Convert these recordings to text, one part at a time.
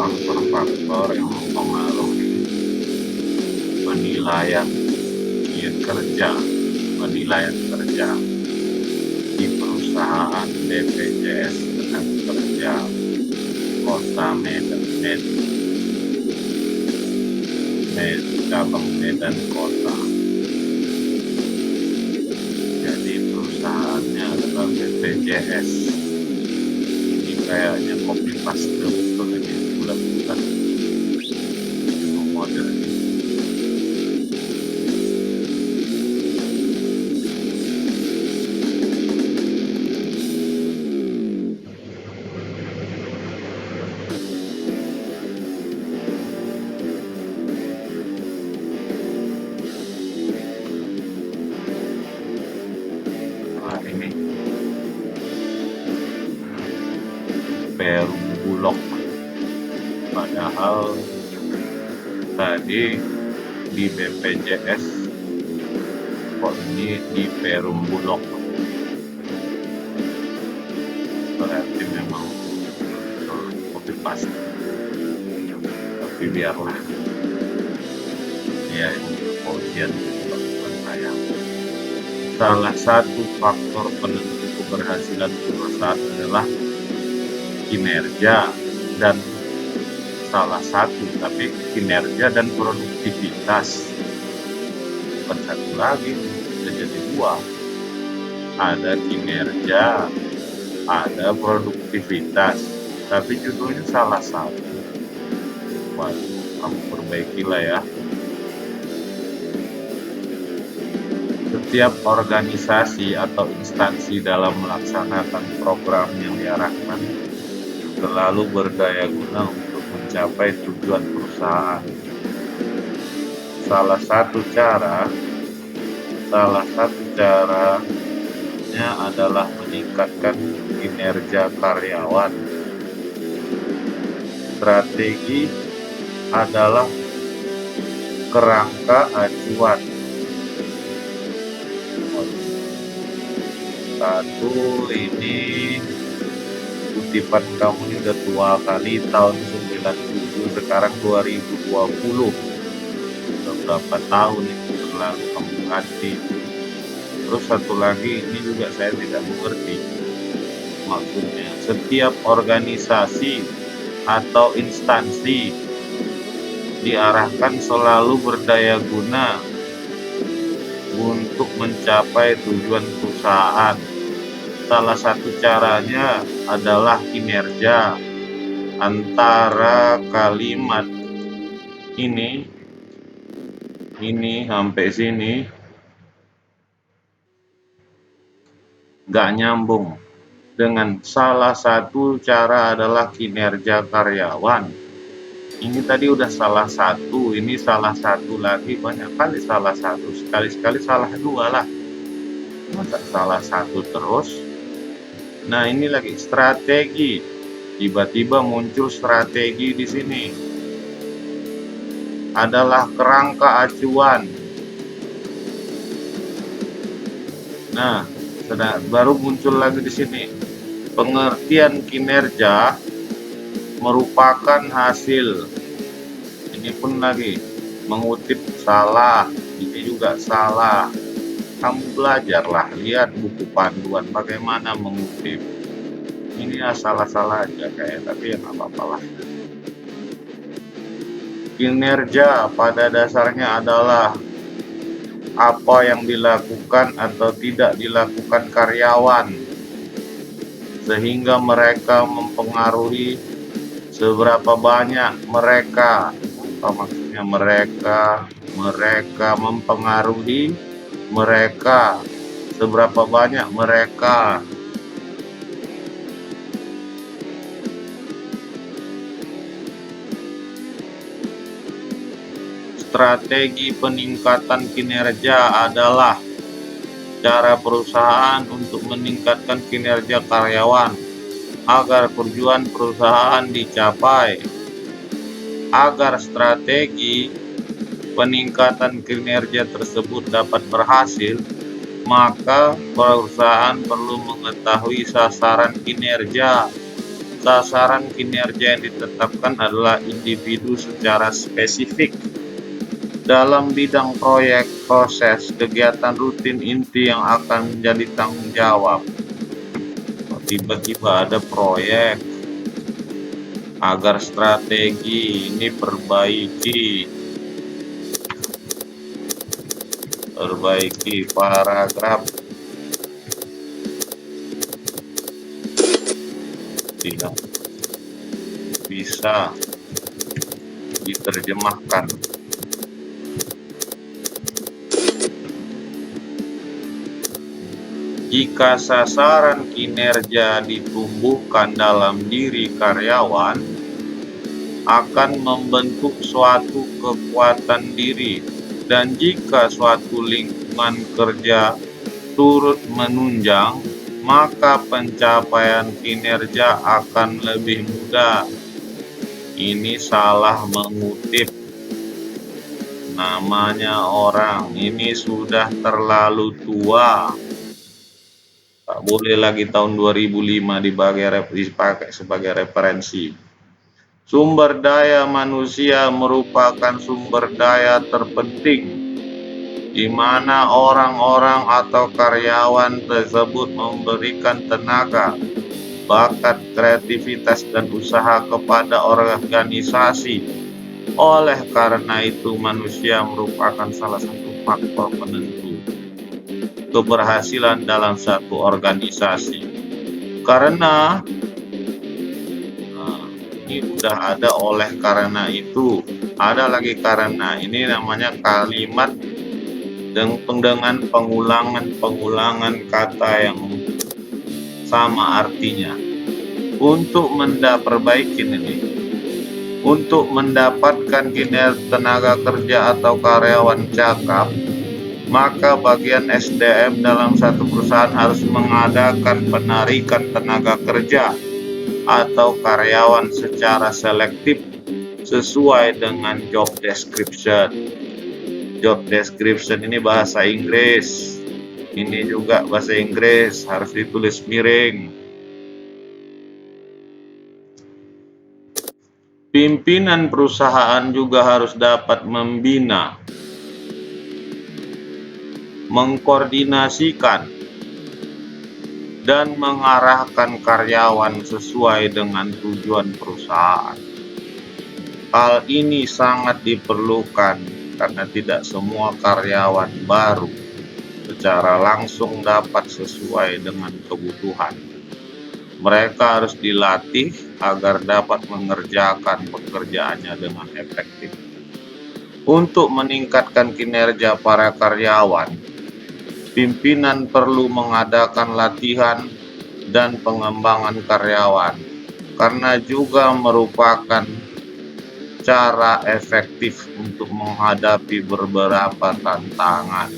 faktor-faktor yang mempengaruhi penilaian penilaian kerja di perusahaan BPJS Tenaga Kota Medan, cabang Medan Kota. Jadi perusahaannya adalah BPJS. Ini kayaknya copy paste betul ini, bulan-bulan model ini. Ini Perum Bulog, padahal tadi di BPJS kok ini di Perum Bulog, berarti memang copy paste, tapi biarlah ya, ini kemudian saya. Salah satu faktor penentu keberhasilan perusahaan adalah kinerja dan kinerja dan produktivitas. Bukan satu lagi, bisa jadi dua. Ada kinerja, ada produktivitas, tapi judulnya salah satu. Waduh, kamu perbaikilah ya. Setiap organisasi atau instansi dalam melaksanakan program yang diarahkan selalu berdaya guna untuk mencapai tujuan perusahaan. Salah satu caranya adalah meningkatkan kinerja karyawan. Strategi adalah kerangka acuan. Satu, ini kutipan kamu ini udah tua kali, tahun 97, sekarang 2020. Beberapa tahun itu berlalu kamu ganti. Terus satu lagi, ini juga saya tidak mengerti maksudnya. Setiap organisasi atau instansi diarahkan selalu berdaya guna untuk mencapai tujuan perusahaan. Salah satu caranya adalah kinerja. Antara kalimat ini sampai sini nggak nyambung dengan salah satu cara adalah kinerja karyawan. Ini tadi udah salah satu, ini salah satu lagi, banyak kali salah satu, sekali-sekali salah dua lah, masa salah satu terus. Nah, ini lagi strategi, tiba-tiba muncul strategi di sini adalah kerangka acuan. Nah, baru muncul lagi di sini pengertian kinerja merupakan hasil. Ini pun lagi mengutip salah, ini juga salah. Kamu belajarlah, lihat buku panduan bagaimana mengutip. Ini salah-salah aja kayak, tapi ya nggak apa-apa lah. Kinerja pada dasarnya adalah apa yang dilakukan atau tidak dilakukan karyawan sehingga mereka mempengaruhi seberapa banyak mereka. Apa maksudnya mereka mempengaruhi mereka, seberapa banyak mereka. Strategi peningkatan kinerja adalah cara perusahaan untuk meningkatkan kinerja karyawan agar tujuan perusahaan dicapai. Agar strategi peningkatan kinerja tersebut dapat berhasil, maka perusahaan perlu mengetahui sasaran kinerja Sasaran kinerja yang ditetapkan adalah individu secara spesifik dalam bidang proyek, proses, kegiatan rutin inti yang akan menjadi tanggung jawab. Tiba-tiba ada proyek agar strategi ini perbaiki paragraf tidak bisa diterjemahkan. Jika sasaran kinerja ditumbuhkan dalam diri karyawan, akan membentuk suatu kekuatan diri, dan jika suatu lingkungan kerja turut menunjang, maka pencapaian kinerja akan lebih mudah. Ini salah mengutip namanya orang, ini sudah terlalu tua. Tak boleh lagi tahun 2005 dipakai sebagai referensi. Sumber daya manusia merupakan sumber daya terpenting di mana orang-orang atau karyawan tersebut memberikan tenaga, bakat, kreativitas, dan usaha kepada organisasi. Oleh karena itu, manusia merupakan salah satu faktor penentu keberhasilan dalam satu organisasi. Karena ini udah ada oleh karena itu, ada lagi karena, ini namanya kalimat dengan pengulangan kata yang sama artinya. Untuk untuk mendapatkan kinerja tenaga kerja atau karyawan cakap, maka bagian SDM dalam satu perusahaan harus mengadakan penarikan tenaga kerja atau karyawan secara selektif sesuai dengan job description. Job description ini bahasa Inggris, ini juga bahasa Inggris, harus ditulis miring. Pimpinan perusahaan juga harus dapat membina, mengkoordinasikan, dan mengarahkan karyawan sesuai dengan tujuan perusahaan. Hal ini sangat diperlukan karena tidak semua karyawan baru secara langsung dapat sesuai dengan kebutuhan. Mereka harus dilatih agar dapat mengerjakan pekerjaannya dengan efektif. Untuk meningkatkan kinerja para karyawan, pimpinan perlu mengadakan latihan dan pengembangan karyawan, karena juga merupakan cara efektif untuk menghadapi beberapa tantangan.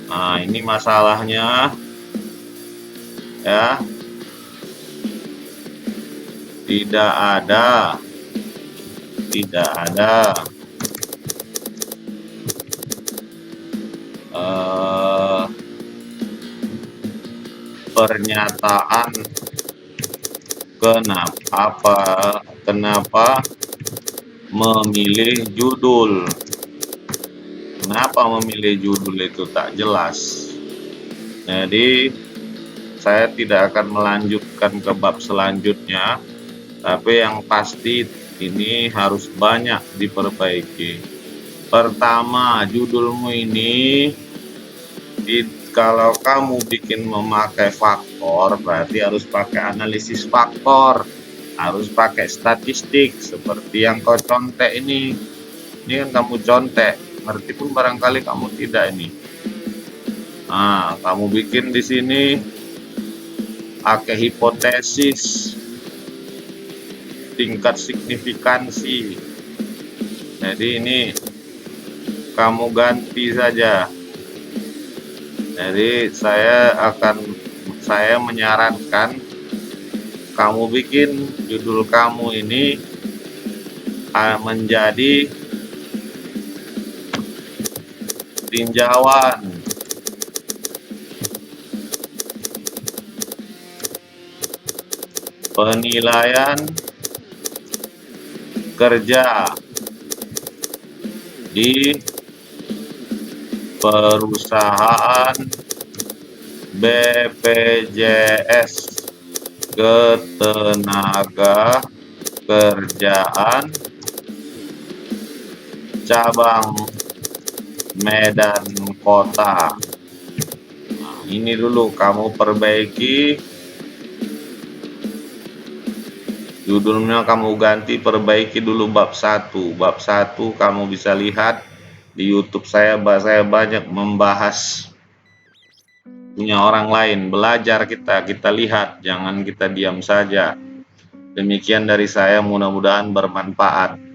Nah, ini masalahnya ya. Tidak ada pernyataan kenapa memilih judul. Kenapa memilih judul itu tak jelas. Jadi saya tidak akan melanjutkan ke bab selanjutnya, tapi yang pasti ini harus banyak diperbaiki. Pertama, judulmu ini kalau kamu bikin memakai faktor, berarti harus pakai analisis faktor, harus pakai statistik seperti yang kau contek ini. Ini kan kamu contek, ngerti pun barangkali kamu tidak ini. Nah, kamu bikin di sini pakai hipotesis, tingkat signifikansi. Jadi ini kamu ganti saja. Jadi saya menyarankan kamu bikin judul kamu ini menjadi tinjauan penilaian kerja di perusahaan BPJS Ketenagakerjaan cabang Medan Kota. Nah, ini dulu kamu perbaiki, judulnya kamu ganti, perbaiki dulu bab 1. Bab 1 kamu bisa lihat di YouTube saya banyak membahas punya orang lain. Belajar kita lihat, jangan kita diam saja. Demikian dari saya, mudah-mudahan bermanfaat.